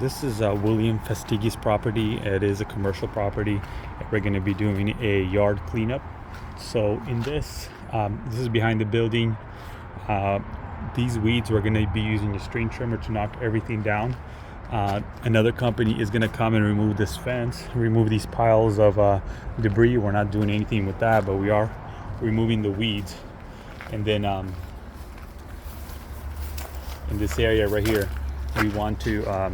This is William Fastiggi's property. It is a commercial property. We're going to be doing a yard cleanup. So in this is behind the building. These weeds, we're going to be using a string trimmer to knock everything down. Another company is going to come and remove this fence, remove these piles of debris. We're not doing anything with that, but we are removing the weeds. And then in this area right here, we want to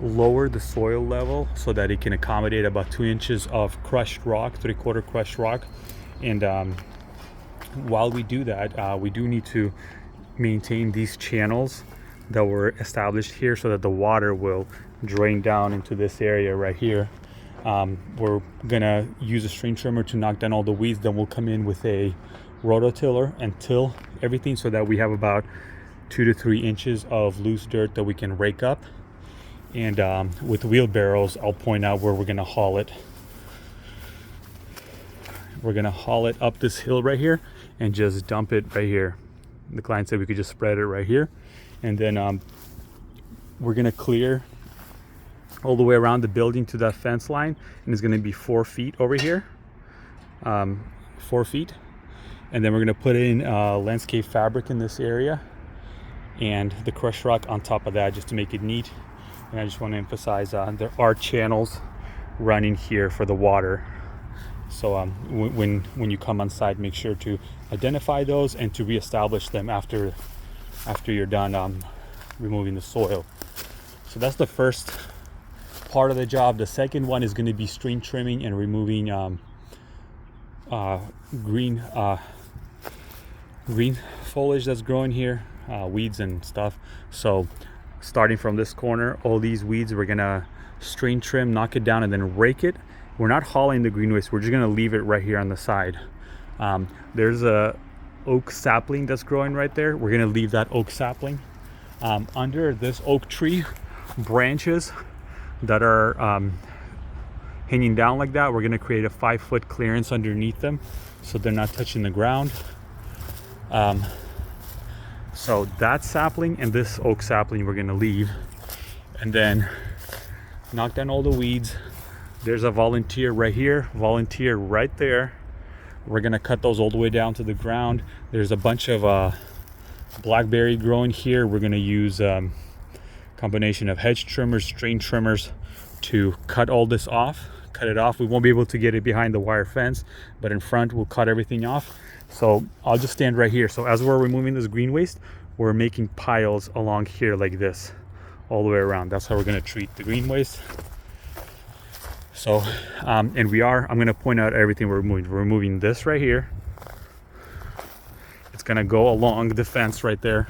lower the soil level so that it can accommodate about 2 inches of crushed rock, 3/4 crushed rock. And while we do that, we do need to maintain these channels that were established here so that the water will drain down into this area right here. We're gonna use a string trimmer to knock down all the weeds. Then we'll come in with a rototiller and till everything so that we have about 2 to 3 inches of loose dirt that we can rake up. And with wheelbarrows, I'll point out where we're gonna haul it. We're gonna haul it up this hill right here and just dump it right here. The client said we could just spread it right here. And then we're gonna clear all the way around the building to that fence line. And it's gonna be 4 feet over here, 4 feet. And then we're gonna put in landscape fabric in this area and the crushed rock on top of that just to make it neat. And I just want to emphasize there are channels running here for the water. So when you come on site, make sure to identify those and to reestablish them after you're done removing the soil. So that's the first part of the job. The second one is going to be string trimming and removing green foliage that's growing here, weeds and stuff. So starting from this corner, all these weeds we're gonna string trim, knock it down, and then rake it. We're not hauling the green waste, we're just gonna leave it right here on the side. There's a oak sapling that's growing right there. We're gonna leave that oak sapling. Under this oak tree branches that are hanging down like that, we're gonna create a 5-foot clearance underneath them so they're not touching the ground. So that sapling and this oak sapling we're gonna leave, and then knock down all the weeds. There's a volunteer right here, volunteer right there. We're gonna cut those all the way down to the ground. There's a bunch of blackberry growing here. We're gonna use combination of hedge trimmers, string trimmers to cut all this off, cut it off. We won't be able to get it behind the wire fence, but in front we'll cut everything off. So I'll just stand right here. So as we're removing this green waste, we're making piles along here like this all the way around. That's how we're going to treat the green waste. So I'm going to point out everything we're removing. We're removing this right here. It's going to go along the fence right there.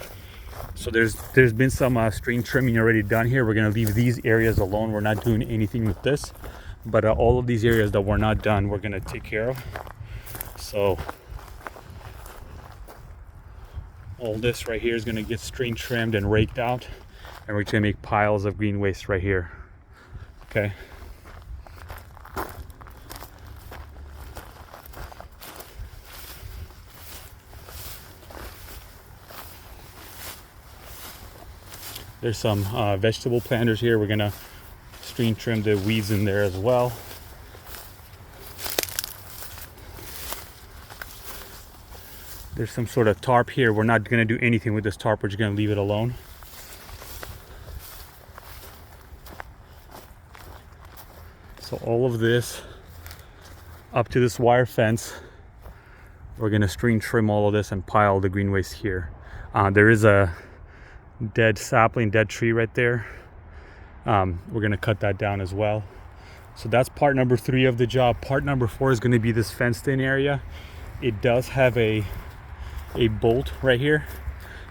So there's been some string trimming already done here. We're going to leave these areas alone. We're not doing anything with this, but all of these areas that were not done, we're going to take care of. So all this right here is going to get string trimmed and raked out, and we're going to make piles of green waste right here. Okay. There's some vegetable planters here. We're going to string trim the weeds in there as well. There's some sort of tarp here. We're not going to do anything with this tarp. We're just going to leave it alone. So all of this up to this wire fence, we're going to string trim all of this and pile the green waste here. There is a dead sapling, dead tree right there. We're going to cut that down as well. So that's part number 3 of the job. Part number 4 is going to be this fenced in area. It does have a bolt right here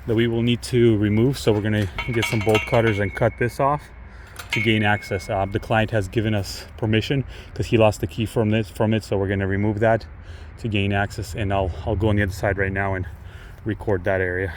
that we will need to remove, so we're going to get some bolt cutters and cut this off to gain access. The client has given us permission because he lost the key from it, so we're going to remove that to gain access, and I'll go on the other side right now and record that area.